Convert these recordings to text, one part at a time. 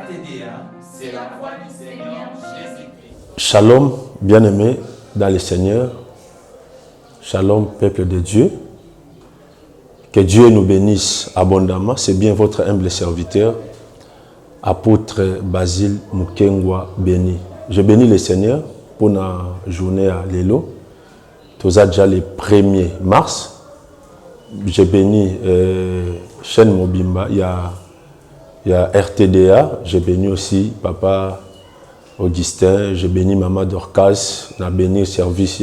RTDA, c'est la voix du Seigneur Jésus-Christ. Shalom, bien-aimés dans le Seigneur. Shalom, peuple de Dieu. Que Dieu nous bénisse abondamment. C'est bien votre humble serviteur, apôtre Basile Mukengwa Béni. Je bénis le Seigneur pour la journée à Lélo. Tout ça déjà le 1er mars. Je bénis Chaîne Mobimba. Il y a RTDA. Je bénis aussi Papa Augustin. Je bénis Maman Dorcas. Je bénis service,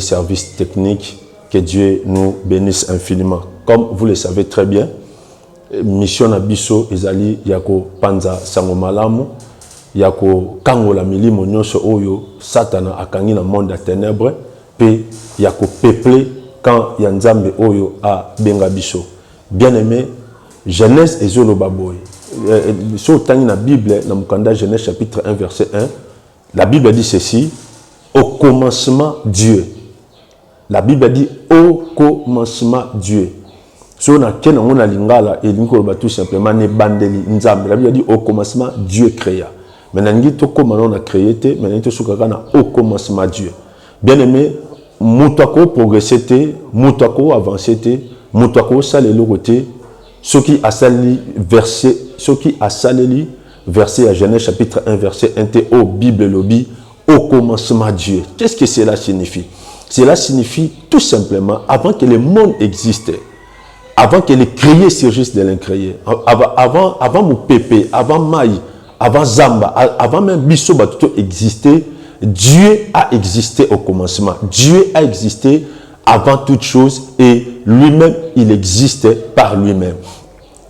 service technique. Que Dieu nous bénisse infiniment. Comme vous le savez très bien, mission Nabiso ezali yako panza sango malamu yako kangola milimo nyonso oyo Satana akangi na monde ya ténèbres pe yako peuplé quand ya Nzambe oyo a benga biso. Bien-aimé, Genèse ezolo baboy. So tangi na Bible na mukanda Genèse chapitre 1 verset 1, la Bible dit ceci: au commencement Dieu. La Bible dit au commencement Dieu. Si on a ken on a lingala et l'inko tout simplement ne bandeli nzambe. La Bible dit au commencement Dieu créa. Maintenant ngi to comment on a créé te, maintenant to sukaka na au commencement Dieu. Bien-aimé, mutako progresser te, mutako avancer te, mutako salelo côté, ce qui a sali verset à Genèse chapitre 1 verset 1 te au Bible lobby au commencement Dieu. Qu'est-ce que cela signifie? Cela signifie tout simplement, avant que le monde existe, avant que les créés surgissent de l'incréé, avant mon pépé, avant Maï, avant Zamba, avant même Bisso Batuto exister, Dieu a existé au commencement. Dieu a existé avant toute chose et lui-même, il existait par lui-même.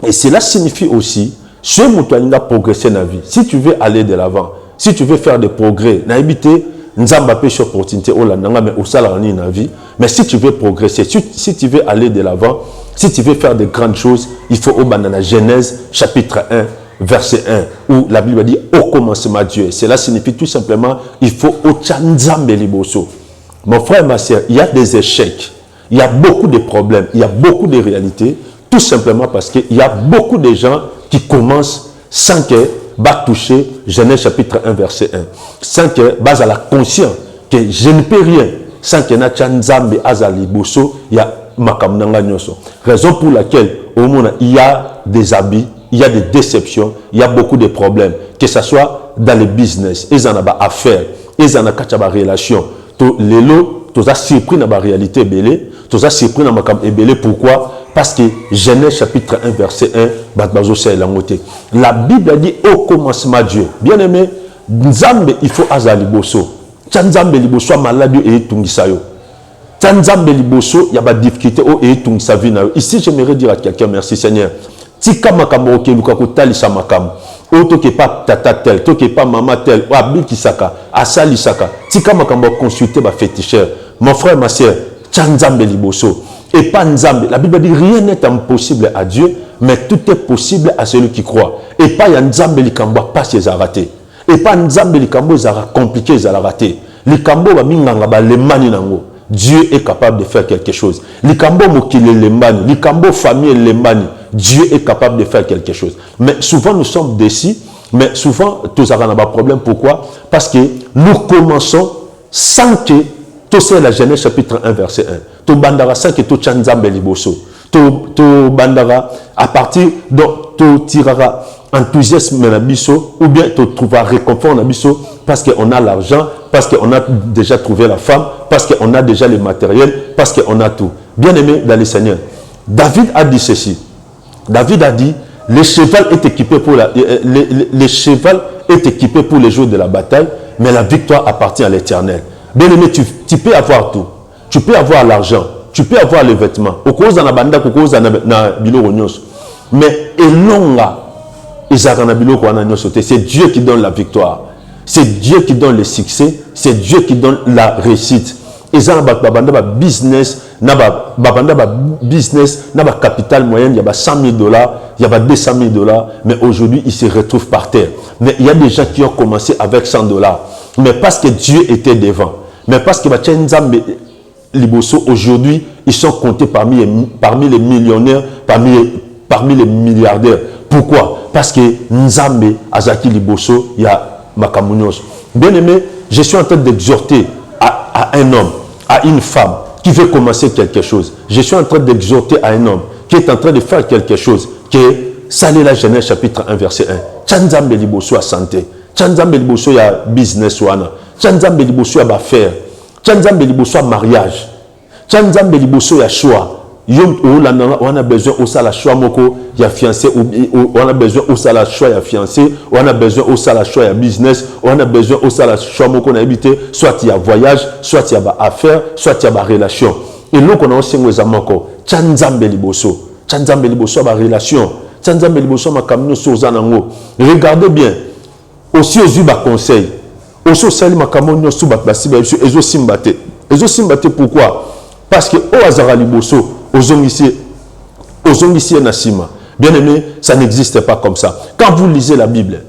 Et cela signifie aussi, ce moutoua progresser dans la vie. Si tu veux aller de l'avant, si tu veux faire des progrès, n'habiter Nzamba pêche opportunité au landanga mais au salarié na vie. Mais si tu veux progresser, si tu veux aller de l'avant, si tu veux faire de grandes choses, il faut au banana Genèse chapitre 1 verset 1 où la Bible dit au commencement Dieu. Cela signifie tout simplement il faut au Nzambe liboso. Mon frère et ma soeur, il y a des échecs, il y a beaucoup de problèmes, il y a beaucoup de réalités, tout simplement parce qu'il y a beaucoup de gens qui commencent sans que va toucher Genèse chapitre 1 verset 1 sans que base à la conscience que je ne peux rien sans que na Nzambe azali boso ya makamnanga nyoso. Raison pour laquelle au monde il y a des habits, il y a des déceptions, il y a beaucoup de problèmes, que ce soit dans le business, ils en ont affaires, ils en ont kachaba relation. To lelo to za surpris na ba réalité belé, to za surpris na makam ebelé. Pourquoi? Parce que Genèse chapitre 1 verset 1, la Bible dit au commencement Dieu. Bien aimé, Nzambe il faut azali boso. Nzambe liboso maladie et tungisayo. Nzambe liboso il y a pas de difficulté au et tungisa vie na. Ici j'aimerais dire à quelqu'un merci Seigneur. Tika makambo ke luka ko talisa makam. O to ke pas tata tel, to ke pas maman tel, o abiki saka, asali saka. Tika makambo consulter ba féticheur. Mon frère ma sœur, Nzambe liboso. Et pas Nzambe. La Bible dit rien n'est impossible à Dieu, mais tout est possible à celui qui croit. Et pas Nzambe likambo pas ses raté. Et pas Nzambe likambo zara compliqué zara raté. Likambo ba minganga ba lemani nango. Dieu est capable de faire quelque chose. Likambo mokile lembani, likambo famille lembani. Dieu est capable de faire quelque chose. Mais souvent nous sommes déçus, mais souvent tous avons un problème. Pourquoi? Parce que nous commençons sans que tout c'est la Genèse chapitre 1 verset 1. To bandara sans que tout Nzambe liboso. To bandara à partir donc to tirara enthousiasme na biso ou bien tu trouveras réconfort na biso parce qu'on a l'argent, parce qu'on a déjà trouvé la femme, parce qu'on a déjà le matériel, parce qu'on a tout. Bien aimé dans le Seigneur, David a dit ceci. David a dit le cheval est équipé pour le cheval est équipé pour les jours de la bataille, mais la victoire appartient à l'Éternel. Bien aimé, tu peux avoir tout. Tu peux avoir l'argent, tu peux avoir les vêtements. Au cause na banda, au cause na biloko nyonso. Mais elonga c'est Dieu qui donne la victoire. C'est Dieu qui donne le succès, c'est Dieu qui donne la réussite. Et ça babanda business, business, capital moyen, il y a 100 000 $, il y a 200 000 $, mais aujourd'hui ils se retrouvent par terre. Mais il y a des gens qui ont commencé avec 100 $, mais parce que Dieu était devant, mais parce que Liboso aujourd'hui ils sont comptés parmi les millionnaires, parmi les milliardaires. Pourquoi? Parce que Nzambe azaki liboso ya makamunyos. Bien aimé, je suis en train d'exhorter à un homme, à une femme qui veut commencer quelque chose. Je suis en train d'exhorter à un homme qui est en train de faire quelque chose, qui est Salé la Genèse chapitre 1 verset 1. Tchanzambe liboso ya santé, Tchanzambe liboso ya business wana, Tchanzambe liboso ya affaire, Tchanzambe liboso ya mariage, Tchanzambe liboso ya choix. On a besoin aussi la choix moko ya fiancé, on a besoin aussi la choix ya fiancé, on a besoin aussi la choix ya business, on a besoin aussi la choix moko na habité, soit il y a voyage, soit il y a affaire, soit il y a relation. Et nous on a aussi ngwezamoko, Tchanzambe liboso ba relation, Tchanzambe liboso ma kamino sozanango. Regardez bien. Aussi aux yeux conseil. Aussi sali ma kamino sou ba basiba ezo simbate. Ezo simbate pourquoi? Parce que au hasard liboso Ozongisi Nasima. Bien aimé, ça n'existe pas comme ça. Quand vous lisez la Bible,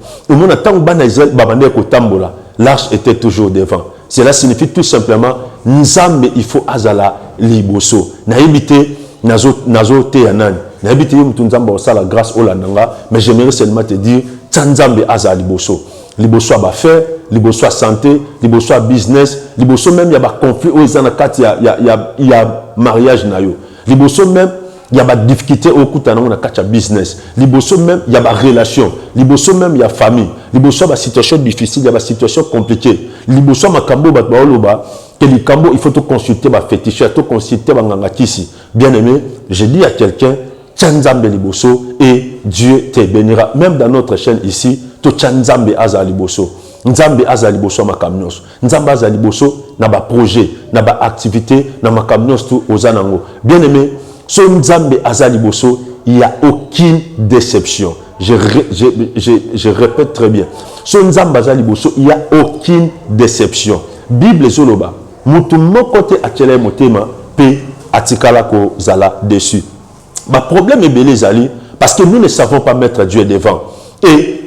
l'arche était toujours devant. Cela signifie tout simplement Nzambe il faut azala liboso. Naibité nazo te yanani. Naibité yumutunzamba osala grâce au landanga, mais j'aimerais seulement te dire Nzambe azala liboso. Liboso a faire, liboso a santé, liboso a business, liboso même il y a conflit où ils en il y a mariage na yo. Liboso même, il y a des difficultés au coup de business. Liboso même, il y a des relations. Liboso même, il y a famille. Liboso, il y a des situations difficiles, il y a des situations compliquées. Liboso, il faut te consulter les féticheurs, te consulter les ngangakisi. Bien aimé, je dis à quelqu'un, Tchanzambe liboso et Dieu te bénira. Même dans notre chaîne ici, to Tchanzambe aza liboso. Nzambe aza liboso makamnos. Nzambe aza liboso na ba projet, na ba activité, na makamnos tout aux anango. Bien aimé, son Nzambe aza liboso, il n'y a aucune déception. Je répète très bien. Son Nzambe aza liboso, il n'y a aucune déception. Bible zoloba, mutu mokote atele motema pe atikala ko zala dessus. Ma problème est belé zali parce que nous ne savons pas mettre Dieu devant. Et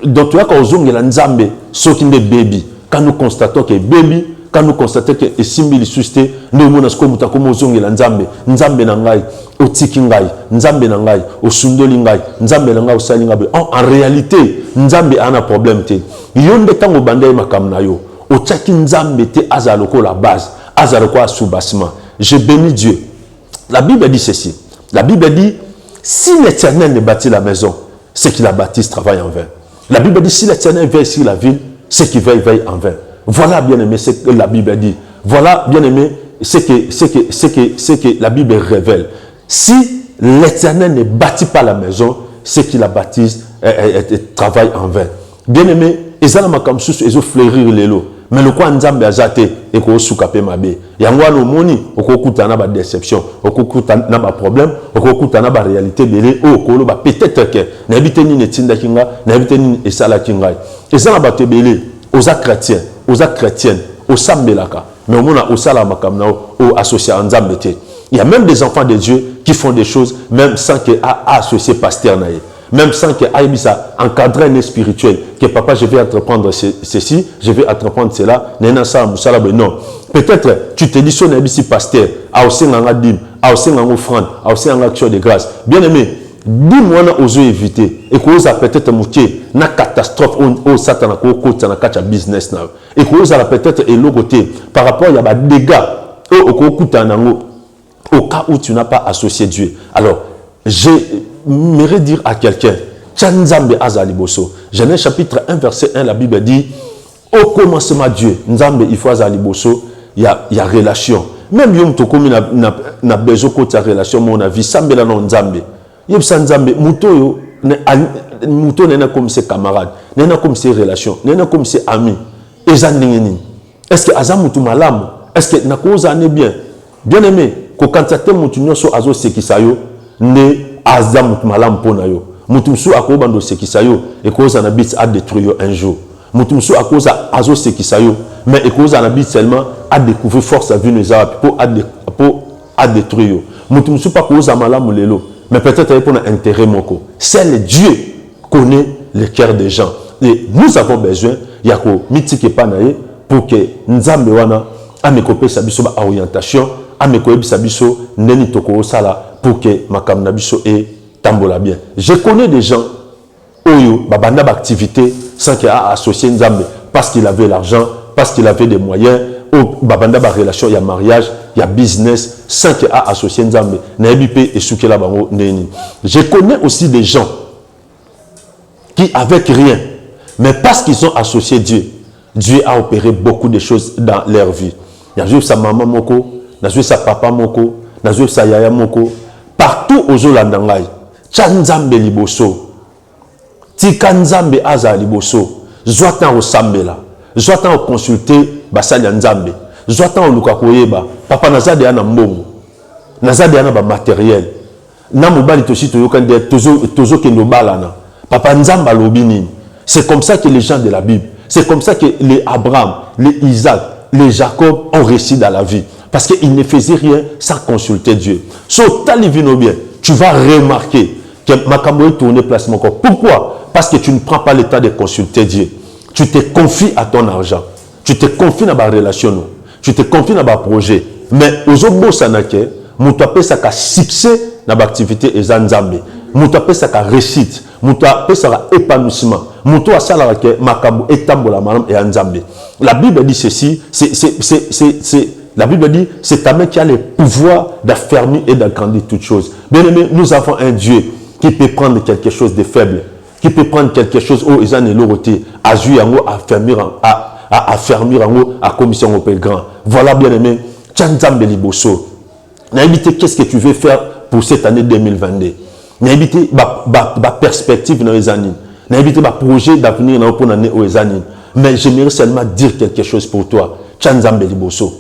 donc, tu as quand on a Nzambe, ce qui est baby, quand nous constatons que baby, quand nous constatons que Simbi susté, nous avons comme Nzambe, Nzambe nangai, o tikingai, Nzambe nangai, o sundolingai, Nzambe nangai, o salingai. En réalité, Nzambe a un problème. Yonde tango bandai makamna yo, o tchaki Nzambe te azaloko la base, azaloko a sous-bassement. Je bénis Dieu. La Bible dit ceci. La Bible dit, si l'Éternel ne bâtit la maison, ceux qui la bâtissent travaillent en vain. La Bible dit, si l'Éternel veille sur la ville, ceux qui veillent en vain. Voilà, bien aimé, ce que la Bible dit. Voilà, bien aimé, ce que la Bible révèle. Si l'Éternel ne bâtit pas la maison, ceux qui la bâtissent travaillent en vain. Bien aimé, ils ont fleuri les lots. Mais le quoi Nzambe azate et ko sukape mabe. Yangwa no moni okukuta na ba déception, okukuta na ba problème, okukuta na ba réalité belé o ko lo ba peut-être que na bité ni netinda kinga, na bité ni esala kinga. Et ça na ba belé aux chrétiens, chrétiennes, aux sambelaka. Mais au mona osala makamna o associé à Nzambe te. Il y a même des enfants de Dieu qui font des choses même sans que associé pasteur naé. Même sans que Aïbisa encadre un spirituel, que papa, je vais entreprendre ceci, je vais entreprendre cela, non. Peut-être, tu te dis, son Aïbisi pasteur, a aussi un dim, a aussi un offrande, a aussi un action de grâce. Bien aimé, dis-moi, on a éviter, et qu'on a peut-être mouqué, na catastrophe, on satan, on a business, et qu'on a peut-être élogoté, par rapport à des dégâts, au cas où tu n'as pas associé Dieu. Alors, j'aimerais dire à quelqu'un, Tchanzambe azaliboso. Genèse chapitre 1 verset 1, la Bible dit, au commencement Dieu, Nzambe il faut azaliboso, il y a relation. Même yom tokomi na besoin de ta relation, mon avis, sambela non Nzambe. Yom Nzambe, muto nena comme ses camarades, nena comme ses relations, nena comme ses amis. Est-ce que azamutu malamu? Est-ce que nakoza ne bien? Bien aimé, ko kantate mutu nyoso azo sekisayo, ne azam malam pona yo mutumsu akobando sekisayo e koza na bit a détruire un jour mutumsu akoza azo sekisayo mais e koza na bit seulement a découvrir force à venir pour à détruire mutumsu pas koza malam lelo mais peut-être pour un intérêt moko. Seul Dieu connaît le cœur des gens et nous avons besoin yako mitike panaye pour que Nzambe wana amekope sabiso ba orientation amekope sabiso neni toko sala pour que makamna biso et tambola bien. Je connais des gens oyo babanda activité sans qu'il a associé Nzambe parce qu'il avait l'argent, parce qu'il avait des moyens, ou babanda ba relation, il y a mariage, il y a business sans qu'il a associé Nzambe. Na ebipe et soukela bango neni. Je connais aussi des gens qui avec rien, mais parce qu'ils ont associé Dieu, Dieu a opéré beaucoup de choses dans leur vie. Il y a joué sa maman moko, il y a joué sa papa moko, il y a joué sa yaya moko, partout aux Olandangai, Tchanzambe liboso, Tika Nzambe aza liboso, Zoatan au Sambela, Zoatan au consulter Basali Nzambe, Zoatan au Lukakoyeba, Papa Nazade ana mbongo, Nazade ana ba matériel, Namubali toshi toyokande tozo kendo balana, Papa Nzamba lobini. C'est comme ça que les gens de la Bible, c'est comme ça que les Abraham, les Isaac, les Jacob ont réussi dans la vie. Parce qu'ils ne faisaient rien sans consulter Dieu. So, bien, tu vas remarquer que Makambo est tourné place mon corps. Pourquoi? Parce que tu ne prends pas le temps de consulter Dieu. Tu te confies à ton argent. Tu te confies à ma relation. Tu te confies à ma projet. Mais aux autres sanake, mutape saka succès dans l'activité et Nzambe. Mutape saka réussite. Mutape saka épanouissement. Muto asala ke Makambo etambola malam et Nzambe. La Bible dit ceci, la Bible dit, c'est ta main qui a le pouvoir d'affermir et d'agrandir toutes choses. Bien aimé, nous avons un Dieu qui peut prendre quelque chose de faible, qui peut prendre quelque chose où ils ont l'autorité, à jouer en haut, à affermir en haut, à commission au plus grand. Voilà, bien aimé, Tchanzambe Liboso. N'habitez, qu'est-ce que tu veux faire pour cette année 2022? N'habitez, ma perspective dans les années. N'habitez, ma projet d'avenir dans l'année aux années. Mais j'aimerais seulement dire quelque chose pour toi. Tchanzambe Liboso.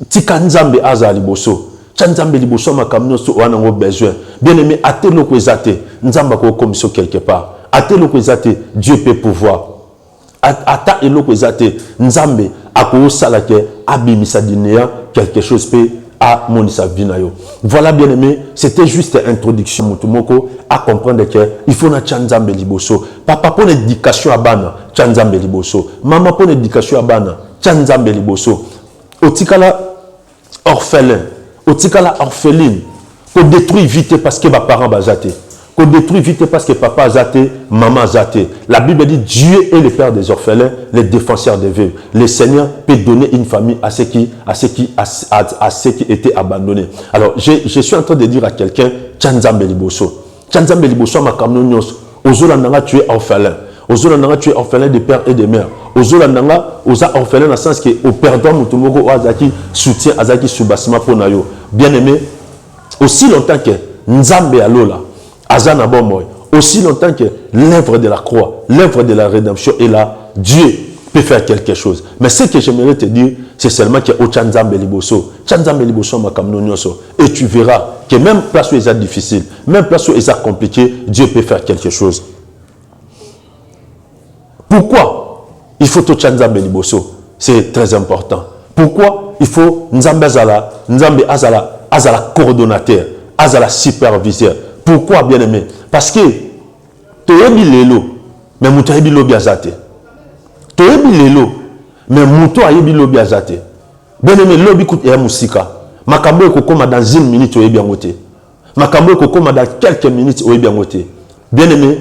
Tika Nzambe aza liboso. Tchanzambe liboso makamno so wana ngo besoin. Bien aimé, ate loko ezate. Nzamba ko commission quelque part. Ate loko ezate, Dieu peut pouvoir. Ata eloko ezate, Nzambe ako sala ke abimisa dinéa quelque chose peut à monisa vinayo. Voilà bien aimé, c'était juste une introduction mutumoko à comprendre que il faut na Tchanzambe liboso. Papa pour l'éducation à bana, Tchanzambe liboso. Maman pour l'éducation à bana, Tchanzambe liboso. Otikala orphelin, otikala orpheline, qu'on détruit vite parce que mes parents bazaté, qu'on détruit vite parce que papa a zaté, maman a zaté. La Bible dit Dieu est le père des orphelins, le défenseur des veuves. Le Seigneur peut donner une famille à ceux qui étaient abandonnés. Alors, je suis en train de dire à quelqu'un, Tchanzambe liboso. Tchanzambe liboso ma kamnonyos. Ozolandanga tu es orphelin. Ozolandanga tu es orphelin de père et de mère. Ozolandanga oza orphelin dans le sens que au perdant mutumoko azaki soutien azaki subasima ponayo. Bien aimé, aussi longtemps que Nzambe alola azana bomoy, aussi longtemps que l'œuvre de la croix, l'œuvre de la rédemption est là, Dieu peut faire quelque chose. Mais ce que j'aimerais te dire, c'est seulement que au Tchanzambe liboso, Tchanzambe liboso makamnonyoso, et tu verras que même place où il est difficile, même place où il est compliqué, Dieu peut faire quelque chose. Pourquoi il faut tout Tchanzambe liboso? C'est très important. Pourquoi il faut Nzambe azala coordonnateur, azala superviseur? Pourquoi, bien aimé? Parce que tu es lelo, mais tu es lobi azate. Tu es lelo, mais tu es lobi azate. Bien aimé, lobi kout et musika. Makambo eko koma dans une minute tu es bien voté. Makambo eko koma dans quelques minutes tu es bien voté. Bien aimé,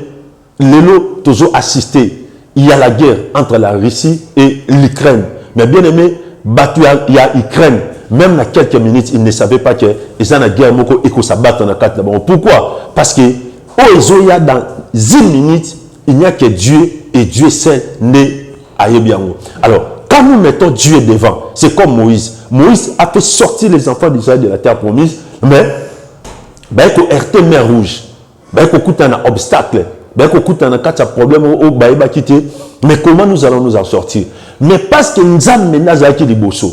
lelo toujours assisté. Il y a la guerre entre la Russie et l'Ukraine. Mais bien aimé, il y a l'Ukraine. Même dans quelques minutes, ils ne savaient pas que ils ont la guerre et que ça bat dans la carte. Pourquoi? Parce que dans une minute, il n'y a que Dieu et Dieu seul n'est à Yebiango. Alors, quand nous mettons Dieu devant, c'est comme Moïse. Moïse a fait sortir les enfants d'Israël de la terre promise, mais il faut heurter mer rouge. Il faut écouter un obstacle. Il faut écouter un problème au Baïba quitté. Mais comment nous allons nous en sortir? Mais parce que nous avons mené les bosso.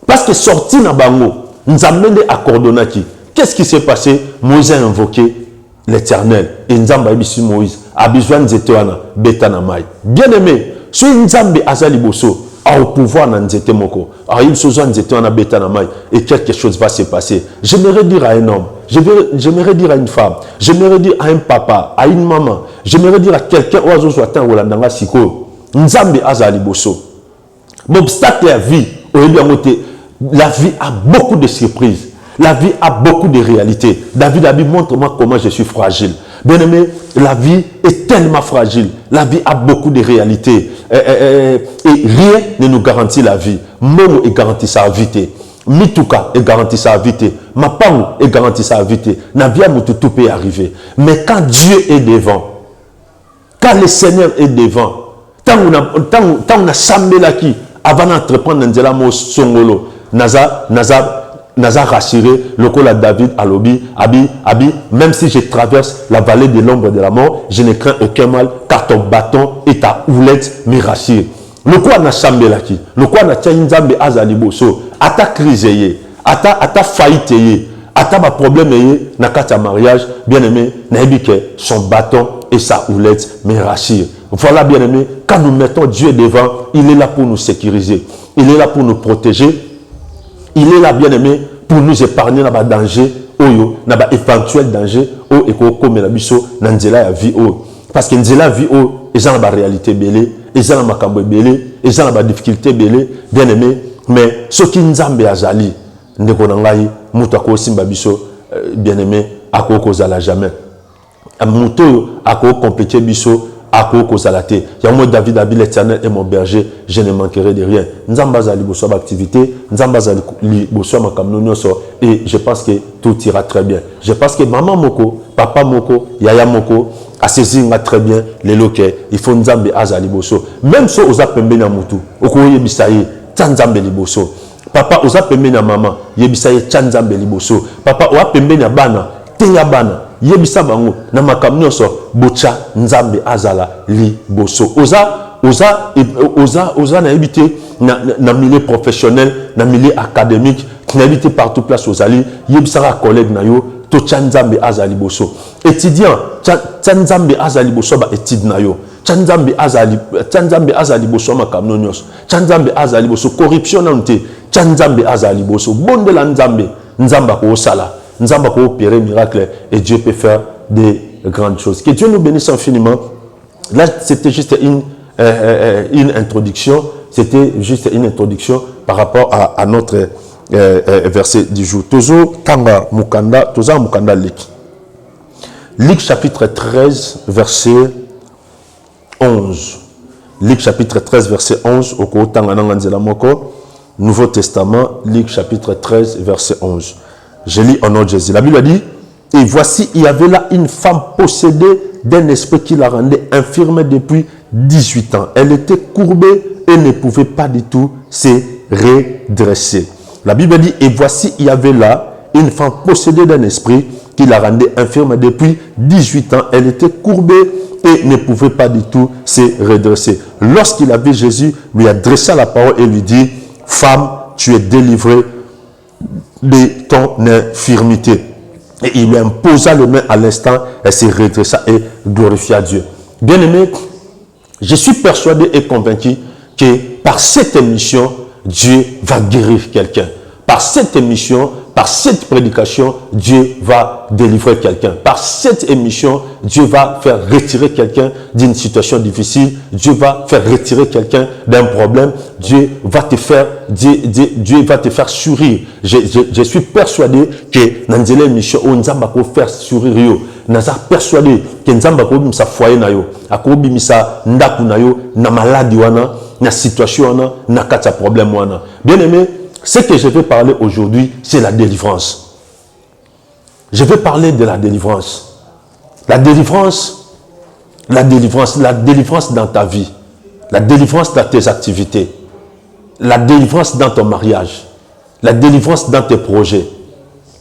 Parce que sorti dans Bango, nous avons mené à Cordonaki. Qu'est-ce qui s'est passé? Moïse a invoqué l'Éternel. Et nous avons Moïse a besoin de Betanamai. Bien aimé, si nous avons Azali Bosso, au pouvoir dans Nzete Moko, et quelque chose va se passer. J'aimerais dire à un homme, j'aimerais dire à une femme, j'aimerais dire à un papa, à une maman, j'aimerais dire à quelqu'un oiseau soit un Rolandanga Siko, Nzambe Azali Bosso. L'obstacle à la vie, la vie a beaucoup de surprises. La vie a beaucoup de réalités. David a dit, montre-moi comment je suis fragile. Bien-aimé, la vie est tellement fragile. La vie a beaucoup de réalités. Et rien ne nous garantit la vie. Momo est garanti sa vie. Mituka est garanti sa vie. Mapangu est garanti sa vie. Navia Moutou, tout peut arriver. Mais quand Dieu est devant, quand le Seigneur est devant, tant on a sambelaki avant d'entreprendre dans la songolo, Naza rassuré, le col à David à l'obi, Abi, même si je traverse la vallée de l'ombre de la mort, je ne crains aucun mal, car ton bâton et ta houlette me rassurent. Le quoi na sambelaki, le quoi na tchanzambe azaliboso, ata crise ata faillite ata ma problème na kata mariage, bien aimé, naebi que son bâton et sa houlette me rassurent. Voilà, bien aimé, quand nous mettons Dieu devant, il est là pour nous sécuriser, il est là pour nous protéger. Il est là, bien aimé, pour nous épargner dans les dangers, dans les éventuels dangers, et comme la biso, dans la vie. Parce que dans la vie, ils ont la réalité belée, ils ont la macambo belée, ils ont la difficulté belée, bien aimé. Mais ce qui nous a azali, ne konangai, moutako simba biso, bien aimé, à cause à jamais. Mouto, à cause compliqué biso, à cause à la tête. Il y a moi David Abi l'Éternel est mon berger, je ne manquerai de rien. Nous avons basé sur l'activité, nous avons basé sur ma camionnoso et je pense que tout ira très bien. Je pense que maman Moko, papa Moko, Yaya Moko a saisi très bien les loquets. Il faut nous avons azali bosso. Même si vous avez pembe na mutu, okoye bisaye, tanzambe liboso. Papa vous avez pembe na maman, yebisaye tanzambe liboso. Papa vous avez pembe na bana, tenga bana. Yebisa bango na makamnyo so bocha nzambe azala li boso oza na habité na milieu professionnel na milieu académique na habité partout place ozali yebisa ka collègue na yo to nzambe azali boso étudiant nzambe azali boso ba étude na yo nzambe azali boso makamnyo nyos nzambe azali boso corruption na nte nzambe azali boso bondela nzamba ko sala. Nous allons opérer miracle et Dieu peut faire des grandes choses. Que Dieu nous bénisse infiniment. Là, c'était juste une introduction. C'était juste une introduction par rapport à notre verset du jour. Tozo Kanga Mukanda, Toza Mukanda Lik. Luc chapitre 13, verset 11. Luc chapitre 13, verset 11. Oko Tanga Nanganzela Moko. Nouveau Testament, Luc chapitre 13, verset 11. Je lis au nom de Jésus. La Bible dit, et voici, il y avait là une femme possédée d'un esprit qui la rendait infirme depuis 18 ans. Elle était courbée et ne pouvait pas du tout se redresser. La Bible dit, et voici, il y avait là une femme possédée d'un esprit qui la rendait infirme depuis 18 ans. Elle était courbée et ne pouvait pas du tout se redresser. Lorsqu'il a vu Jésus, lui adressa la parole et lui dit, femme, tu es délivrée de ton infirmité. Et il lui imposa les mains à l'instant, elle se redressa et glorifia Dieu. Bien-aimé, je suis persuadé et convaincu que par cette émission, Dieu va guérir quelqu'un. Par cette émission, par cette prédication, Dieu va délivrer quelqu'un. Par cette émission, Dieu va faire retirer quelqu'un d'une situation difficile. Dieu va faire retirer quelqu'un d'un problème. Dieu va te faire sourire. Je suis persuadé que dans cette émission, on va faire sourire. Je suis persuadé que nous allons faire foyer na yo, akobimisa ndaku na yo, na maladie wana, na situation wana, na kata problème wana. Bien aimé, ce que je vais parler aujourd'hui, c'est la délivrance. Je vais parler de la délivrance. La délivrance dans ta vie. La délivrance dans tes activités. La délivrance dans ton mariage. La délivrance dans tes projets.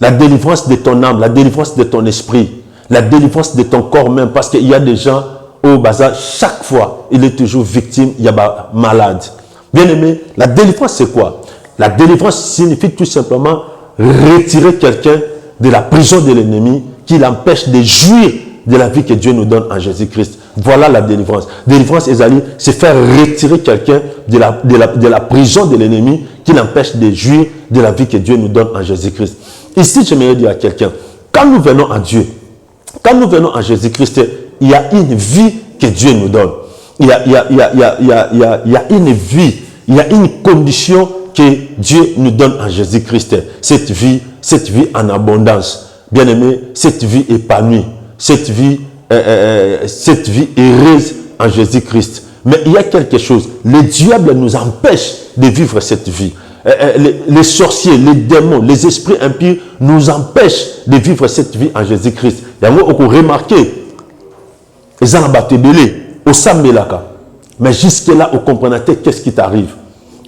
La délivrance de ton âme. La délivrance de ton esprit. La délivrance de ton corps même. Parce qu'il y a des gens au bazar, chaque fois, il est toujours victime, il y a malade. Bien aimé, la délivrance c'est quoi? La délivrance signifie tout simplement retirer quelqu'un de la prison de l'ennemi qui l'empêche de jouir de la vie que Dieu nous donne en Jésus-Christ. Voilà la délivrance. Délivrance, c'est faire retirer quelqu'un de la prison de l'ennemi qui l'empêche de jouir de la vie que Dieu nous donne en Jésus-Christ. Ici, j'aimerais dire à quelqu'un, quand nous venons à Dieu, quand nous venons à Jésus-Christ, il y a une vie que Dieu nous donne. Il y a une vie, il y a une condition que Dieu nous donne en Jésus-Christ. Cette vie, cette vie en abondance. Bien-aimé, cette vie épanouie, cette vie heureuse en Jésus-Christ. Mais il y a quelque chose, le diable nous empêche de vivre cette vie. Les sorciers, les démons, les esprits impurs nous empêchent de vivre cette vie en Jésus-Christ. Il y a remarqué, ils ont battu belé au Sambelaka. Mais jusque-là, au comprenate, qu'est-ce qui t'arrive?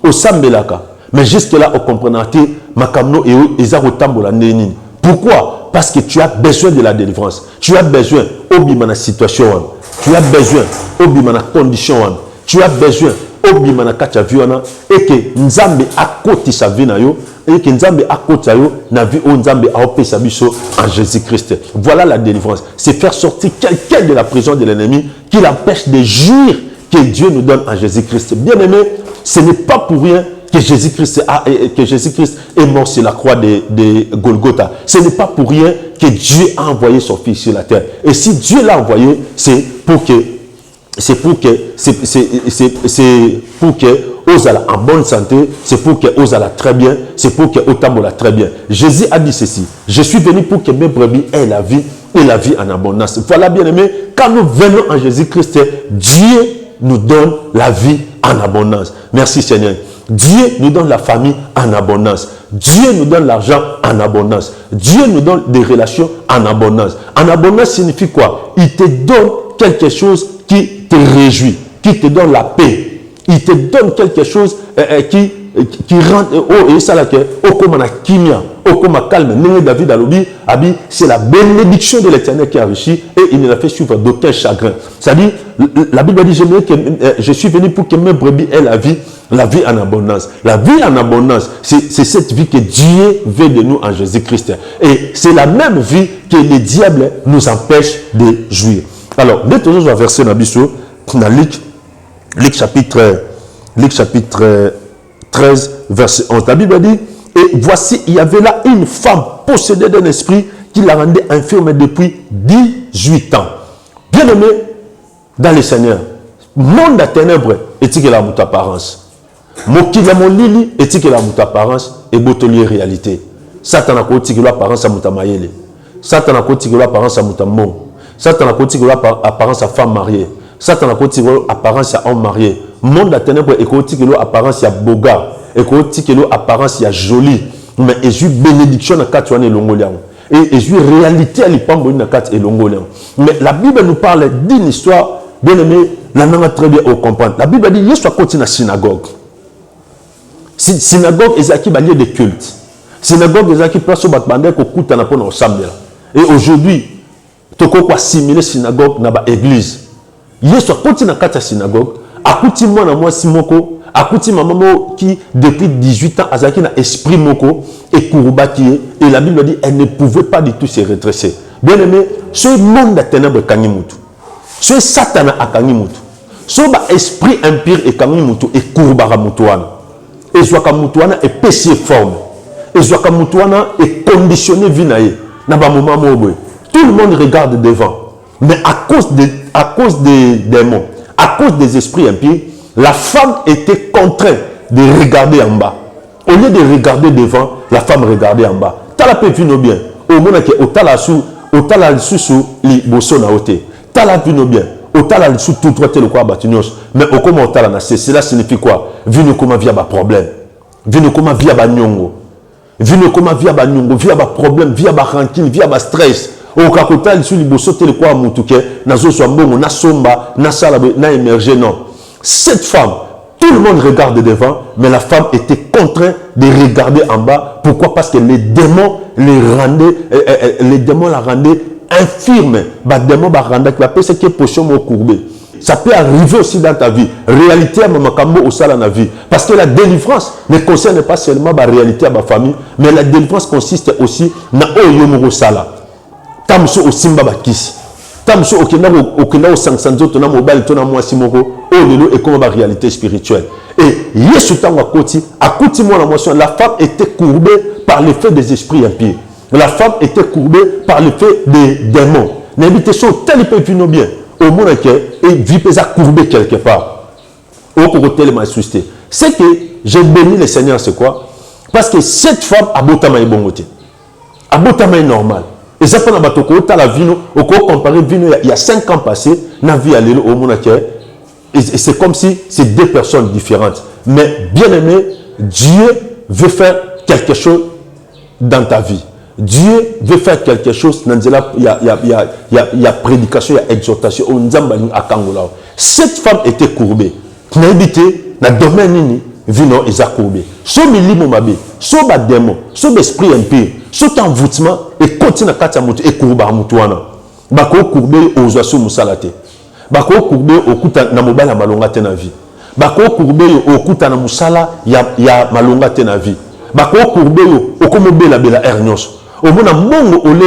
Au Sambelaka. Mais jusque-là, au comprenate, Makamno et Ezarotambola Nénin. Pourquoi? Parce que tu as besoin de la délivrance. Tu as besoin, Obimana situation, tu as besoin, Obimana condition, tu as besoin, Obimana kachaviona, et que Nzambe a côté sa vie na yo, et que Nzambe a côté yo, na vie où Nzambe a opé sa vie en Jésus-Christ. Voilà la délivrance. C'est faire sortir quelqu'un de la prison de l'ennemi qui l'empêche de jouir que Dieu nous donne en Jésus-Christ. Bien aimé, ce n'est pas pour rien que Jésus-Christ est mort sur la croix de Golgotha. Ce n'est pas pour rien que Dieu a envoyé son Fils sur la terre. Et si Dieu l'a envoyé, c'est pour que Ozala en bonne santé, c'est pour que Ozala très bien, c'est pour que Otambola très bien. Jésus a dit ceci: je suis venu pour que mes brebis aient la vie et la vie en abondance. Voilà, bien aimé, quand nous venons en Jésus-Christ, Dieu nous donne la vie en abondance. Merci Seigneur. Dieu nous donne la famille en abondance. Dieu nous donne l'argent en abondance. Dieu nous donne des relations en abondance. En abondance signifie quoi? Il te donne quelque chose qui te réjouit, qui te donne la paix. Il te donne quelque chose qui rend et ça là que comme on a kimia, comme on calme. David Alobi, c'est la bénédiction de l'Éternel qui a réussi et il ne l'a fait suivre d'aucun chagrin. C'est-à-dire, la Bible dit, je suis venu pour que mes brebis aient la vie en abondance. La vie en abondance, c'est cette vie que Dieu veut de nous en Jésus-Christ. Et c'est la même vie que le diable nous empêche de jouir. Alors, dès que nous avons versé dans Luc chapitre 13, verset 11. La Bible dit, et voici, il y avait là une femme possédée d'un esprit qui la rendait infirme depuis 18 ans. Bien aimé dans le Seigneur, monde à ténèbres est-il que la mouta apparence. Mokila molili est-il que la mouta apparence et botolier réalité. Satan a côté que l'apparence à mouta mayele. Satan a côté que l'apparence à mouta mon. Satan a côté que l'apparence à femme mariée. Satan a côté que l'apparence à homme marié. Monde à ténèbres et côté que l'apparence à boga. Et côté que l'apparence à joli. Mais il y a une bénédiction à quatre et l'ongolian. Et il y a une réalité à l'ipambo à quatre et l'ongolian. Mais la Bible nous parle d'une histoire, bien aimé, la langue très bien au comprendre. La Bible dit, il y a côté la synagogue. Synagogue est un lieu de culte. Synagogue est un place où on va écouter ensemble. Et aujourd'hui, tu peux assimiler synagogue dans l'église. Il y a côté la synagogue. Akuti moi na moi simoko, akuti maman qui depuis 18 ans azaki na esprit moko et kourubaki et la Bible dit elle ne pouvait pas du tout se redresser. Bien aimé, ce monde de ténèbres kangi mutu. Ce Satan a kangi mutu. Ce esprit impur et kangi mutu et kourubara mutuana. Et zwaka mutuana est péché forme. Et zwaka mutuana est conditionné vinaye na ba moment moboy. Tout le monde regarde devant. Mais à cause des démons, à cause des esprits impies, la femme était contrainte de regarder en bas. Au lieu de regarder devant, la femme regardait en bas. Tala peut vino bien. Au moment que otala sous li bosso na ote. Tala vino bien. Otala sous tout droit le quoi batunios. Mais au comment otala na cela signifie quoi? Vino comment via ba problème. Vino comment via ba nyongo. Vino comment via ba nyongo, via ba problème, via ba rancune, via ba stress. Au kakota il li bosso tele quoi mutuke na zo so mbongo na somba na sala na émerger non. Cette femme, tout le monde regarde devant, mais la femme était contrainte de regarder en bas. Pourquoi? Parce que les démons la rendaient infirme. Les démons la rendaient ce qui est potion courbé. Ça peut arriver aussi dans ta vie. Réalité à makambo au sala na vie. Parce que la délivrance ne concerne pas seulement la réalité à ma famille, mais la délivrance consiste aussi na oyomoro sala. Tamso au simba bakisi. Tamso okenda au 500 tona mobile tona mwasi moko o lelo et comme la réalité spirituelle. Et yesu tango akoti moi la motion, la femme était courbée par l'effet des esprits impies. La femme était courbée par l'effet des démons. L'invitation telle peut vino bien au monde que et vie peut courbée quelque part. Au côté tellement suscité. C'est que j'ai béni le Seigneur, c'est quoi? Parce que cette femme a botama et bongoté. abotama est normal. Et ça pendant batoko la vino, au comparer vino il y a 5 ans passés, na vie à l'élo au monake. Et c'est comme si c'est 2 personnes différentes. Mais bien aimé, Dieu veut faire quelque chose dans ta vie. Dieu veut faire quelque chose. Il y a prédication, il y a exhortation. Cette femme était courbée. Na habité na domaine nini vino eza courbé. So milimo mabe, so ba démon, so esprit impur, so envoûtement et continue à kata mutu et courba mutu wana. Ba ko courbé ozwa so musalate. Ba ko courbé okuta na mobala malonga te na vie. Ba ko courbé okuta na musala ya malonga te na vie. Ba ko courbé okomobela bela hernios. Omona mbongo ole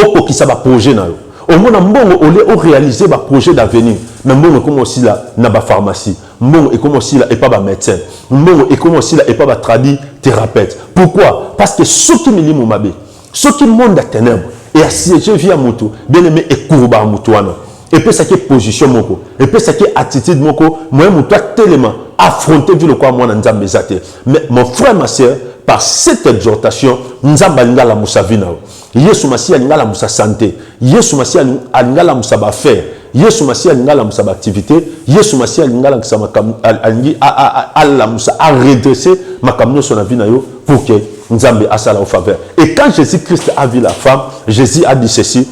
okokisa ba projet na yo. Omona mbongo ole o réaliser ba projet d'avenir. Mais mbongo comme aussi là na ba pharmacie. Mbongo et comme aussi là et pas ba médecin. Mbongo et comme aussi là et pas ba tradi thérapeute. Pourquoi? Parce que ce qui me limo mabe, ce qui monde à ténèbres et assiégé via moto, bien aimé et courba moutouana. Et puis ça qui est position moko, et puis ça qui est attitude moko, moi moutoua tellement affronter vu le quoi moi n'zambe zate. Mais mon frère ma sœur, par cette exhortation, nzamba ngala musavina. Yesu Masiya ngala musa santé, Yesu Masiya ngala musa ba faire, Yesu Masiya ngala musa ba activité, Yesu Masiya ngala musa makam alingi ala musa a redresser makamno son vie na yo pour que nzambe asala au faveur. Et quand Jésus-Christ a vu la femme, Jésus a dit ceci,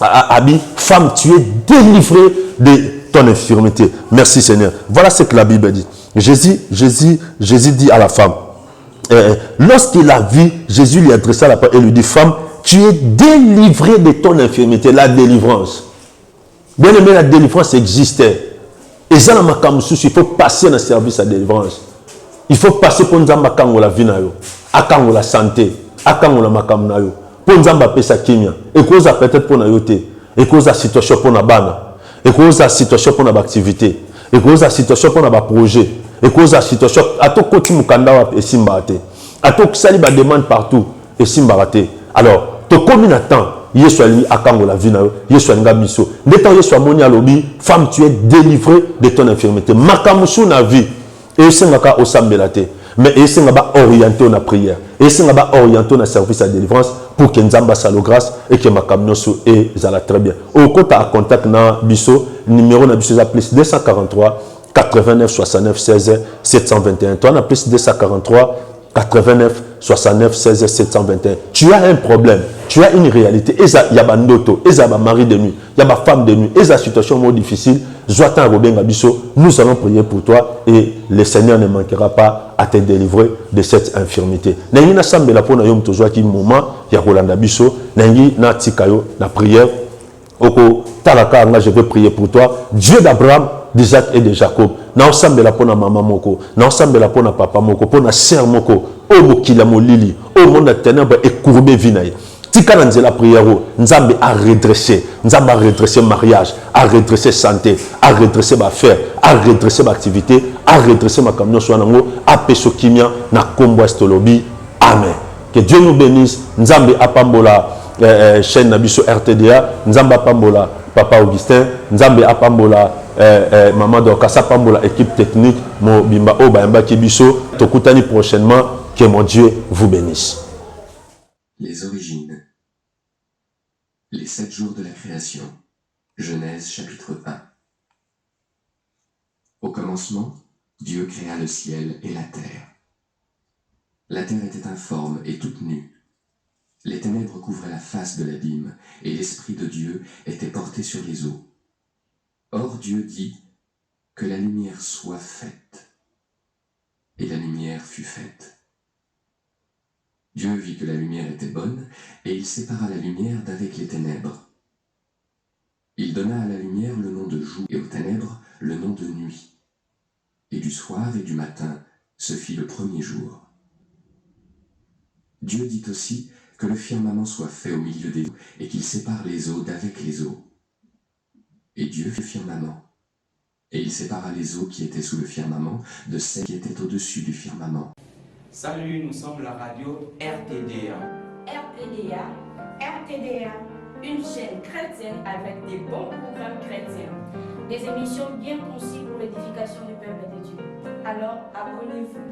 a dit femme, tu es délivrée de ton infirmité. Merci Seigneur. Voilà ce que la Bible dit. Jésus dit à la femme, lorsqu'il a vu, Jésus lui adressa la parole et lui dit, femme, tu es délivrée de ton infirmité. La délivrance. Bien aimé, la délivrance existait. Et ça, il faut passer dans le service à délivrance. Il faut passer pour nous la vie, la santé, la makamnayo. Pour nous pesa kimia. Et cause peut-être pour nous yote. Et cause la situation pour nous bana. Et cause la situation pour nos activités. Et cause la situation pour nos projets. Et cause la situation à tout côté mukanda et simbate. À tout sali ba demande partout et simbate. Alors, to combien de temps Yesu ali akango la vie na yo, Yesu alinga biso. Dès temps Yesu amoni alobi, femme tu es délivrée de ton infirmité. Makamusu na vie. Et sengaka osambelate. Mais et ba orienté na prière. Et ba orienté na service à délivrance pour que nzamba salo grâce et que makamnoso et zala très bien. Au côté à contact na biso, numéro na biso plus 243 89 69 16 721. Toi, on a plus 243 89 69 16 721. Tu as un problème, tu as une réalité. Il y a un auto, il y a un mari de nuit, il y a une femme de nuit, il y a une situation difficile. Nous allons prier pour toi et le Seigneur ne manquera pas à te délivrer de cette infirmité. Nengi na sambela po na yom tozwa ki moment ya kolanda biso, nengi na tikayo na prière. Oko talaka nga je vais prier pour toi, Dieu d'Abraham, d'Isaac et de Jacob. Na osambela po na maman moko, na osambela po na papa moko, po na sœur moko, o mokila molili, o monde ténèbre et courbé vinaye. Tika na nzela prière, nzambe a redresser mariage, a redresser santé, a redresser ma affaire, a redresser ma activité, a redresser ma camion soanango, a peso kimia na kombo estolobi. Amen. Que Dieu nous bénisse. Nzambe apambola chaîne nabiso RTDA, nzambe apambola Papa Augustin, nzambe apambola maman Dorcas apambola équipe technique, mo bimba o baemba kibiso, tokutani prochainement. Que mon Dieu vous bénisse. Les origines. Les 7 jours de la création. Genèse chapitre 1. Au commencement, Dieu créa le ciel et la terre. La terre était informe et toute nue. Les ténèbres couvraient la face de l'abîme, et l'Esprit de Dieu était porté sur les eaux. Or Dieu dit que la lumière soit faite. Et la lumière fut faite. Dieu vit que la lumière était bonne, et il sépara la lumière d'avec les ténèbres. Il donna à la lumière le nom de jour, et aux ténèbres le nom de nuit. Et du soir et du matin se fit le premier jour. Dieu dit aussi que le firmament soit fait au milieu des eaux, et qu'il sépare les eaux d'avec les eaux. Et Dieu fit le firmament. Et il sépara les eaux qui étaient sous le firmament de celles qui étaient au-dessus du firmament. Salut, nous sommes la radio RTDA. RTDA, une chaîne chrétienne avec des bons programmes chrétiens. Des émissions bien conçues pour l'édification du peuple de Dieu. Alors, abonnez-vous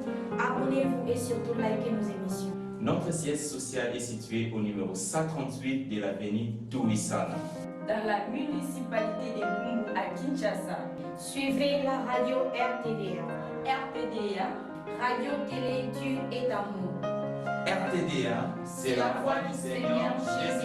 et surtout likez nos émissions. Notre siège social est situé au numéro 138 de l'avenue Touissana, dans la municipalité de Bumbu à Kinshasa. Suivez la radio RTDA. RTDA, Radio Télé Dieu est amour. RTDA, c'est la voix du Seigneur Jésus.